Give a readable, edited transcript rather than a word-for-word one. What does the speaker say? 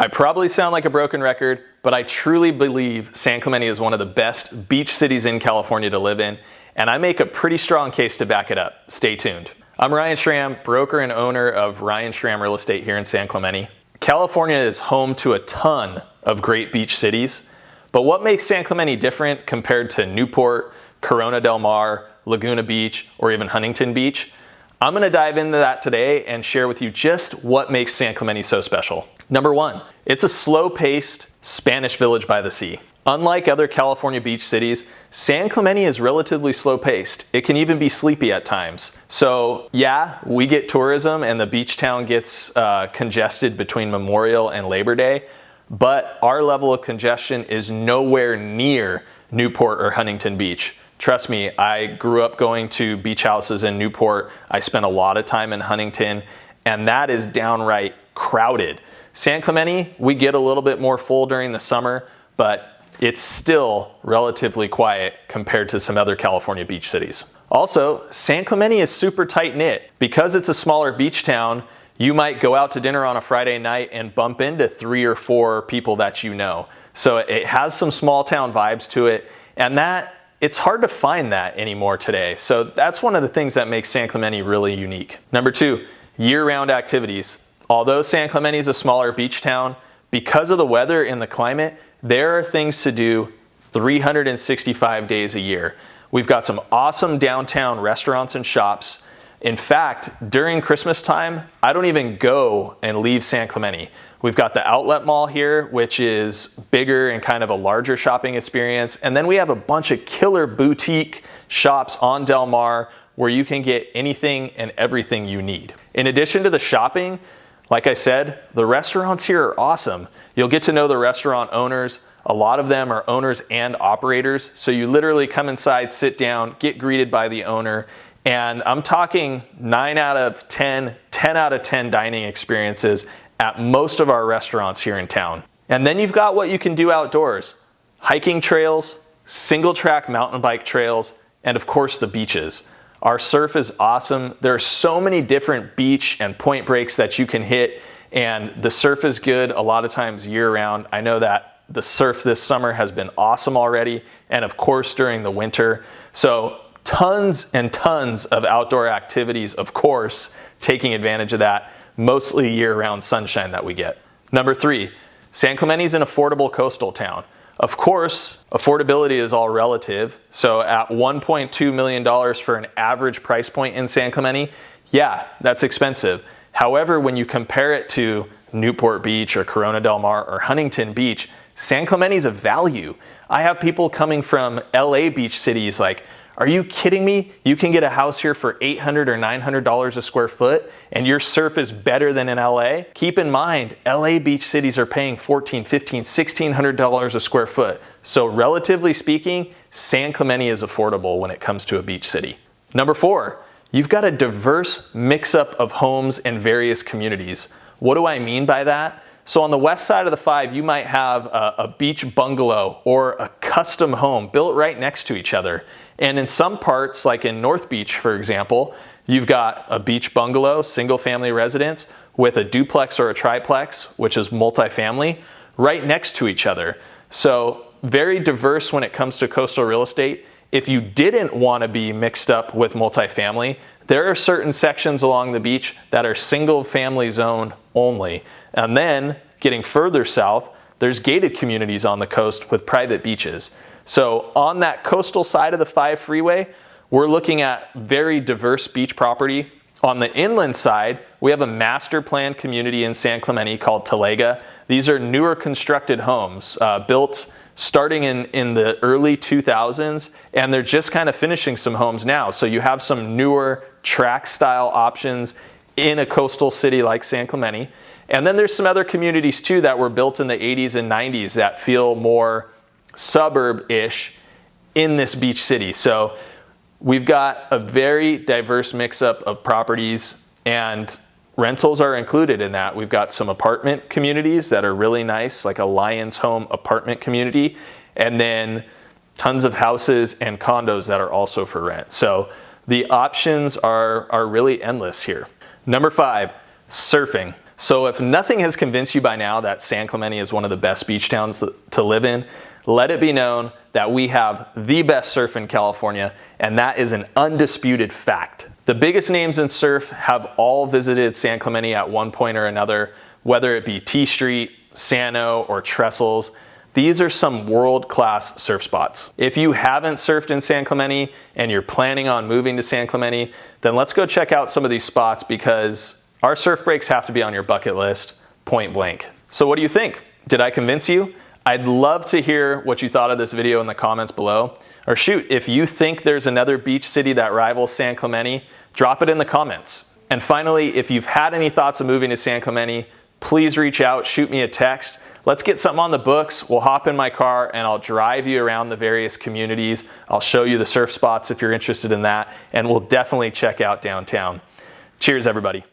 I probably sound like a broken record, but I truly believe San Clemente is one of the best beach cities in California to live in, and I make a pretty strong case to back it up. Stay tuned. I'm Ryan Schramm, broker and owner of Ryan Schramm Real Estate here in San Clemente. California is home to a ton of great beach cities, but what makes San Clemente different compared to Newport, Corona del Mar, Laguna Beach, or even Huntington Beach? I'm gonna dive into that today and share with you just what makes San Clemente so special. Number one, it's a slow-paced Spanish village by the sea. Unlike other California beach cities, San Clemente is relatively slow-paced. It can even be sleepy at times. So yeah, we get tourism and the beach town gets congested between Memorial and Labor Day, but our level of congestion is nowhere near Newport or Huntington Beach. Trust me, I grew up going to beach houses in Newport. I spent a lot of time in Huntington, and that is downright crowded. San Clemente, we get a little bit more full during the summer, but it's still relatively quiet compared to some other California beach cities. Also, San Clemente is super tight-knit. Because it's a smaller beach town, you might go out to dinner on a Friday night and bump into 3 or 4 people that you know. So it has some small town vibes to it, and it's hard to find that anymore today. So that's one of the things that makes San Clemente really unique. Number two, year-round activities. Although San Clemente is a smaller beach town, because of the weather and the climate, there are things to do 365 days a year. We've got some awesome downtown restaurants and shops. In fact, during Christmas time, I don't even go and leave San Clemente. We've got the outlet mall here, which is bigger and kind of a larger shopping experience. And then we have a bunch of killer boutique shops on Del Mar where you can get anything and everything you need. In addition to the shopping, like I said, the restaurants here are awesome. You'll get to know the restaurant owners. A lot of them are owners and operators. So you literally come inside, sit down, get greeted by the owner. And I'm talking 9 out of 10, 10 out of 10 dining experiences at most of our restaurants here in town. And then you've got what you can do outdoors. Hiking trails, single track mountain bike trails, and of course the beaches. Our surf is awesome. There are so many different beach and point breaks that you can hit, and the surf is good a lot of times year round. I know that the surf this summer has been awesome already, and of course during the winter. So tons and tons of outdoor activities, of course, taking advantage of that mostly year-round sunshine that we get. Number three, San Clemente is an affordable coastal town. Of course, affordability is all relative. So at $1.2 million for an average price point in San Clemente, yeah, that's expensive. However, when you compare it to Newport Beach or Corona del Mar or Huntington Beach, San Clemente is a value. I have people coming from LA beach cities like, are you kidding me? You can get a house here for $800 or $900 a square foot and your surf is better than in LA? Keep in mind, LA beach cities are paying $1,400, $1,500, $1,600 a square foot. So relatively speaking, San Clemente is affordable when it comes to a beach city. Number four, you've got a diverse mix-up of homes and various communities. What do I mean by that? So on the west side of the 5, you might have a beach bungalow or a custom home built right next to each other. And in some parts, like in North Beach, for example, you've got a beach bungalow, single family residence, with a duplex or a triplex, which is multifamily, right next to each other. So very diverse when it comes to coastal real estate. If you didn't want to be mixed up with multifamily, there are certain sections along the beach that are single family zone only. And then getting further south, there's gated communities on the coast with private beaches. So on that coastal side of the 5 freeway, we're looking at very diverse beach property. On the inland side, we have a master planned community in San Clemente called Talega. These are newer constructed homes built starting in the early 2000s, and they're just kind of finishing some homes now. So you have some newer tract style options in a coastal city like San Clemente. And then there's some other communities too that were built in the 80s and 90s that feel more suburb-ish in this beach city. So we've got a very diverse mix-up of properties, and rentals are included in that. We've got some apartment communities that are really nice, like a Lion's Home apartment community, and then tons of houses and condos that are also for rent. So the options are really endless here. Number 5, surfing. So if nothing has convinced you by now that San Clemente is one of the best beach towns to live in, let it be known that we have the best surf in California, and that is an undisputed fact. The biggest names in surf have all visited San Clemente at one point or another, whether it be T Street, Sano, or Trestles. These are some world-class surf spots. If you haven't surfed in San Clemente and you're planning on moving to San Clemente, then let's go check out some of these spots because our surf breaks have to be on your bucket list, point blank. So what do you think? Did I convince you? I'd love to hear what you thought of this video in the comments below. Or shoot, if you think there's another beach city that rivals San Clemente, drop it in the comments. And finally, if you've had any thoughts of moving to San Clemente, please reach out, shoot me a text. Let's get something on the books. We'll hop in my car and I'll drive you around the various communities. I'll show you the surf spots if you're interested in that, and we'll definitely check out downtown. Cheers, everybody.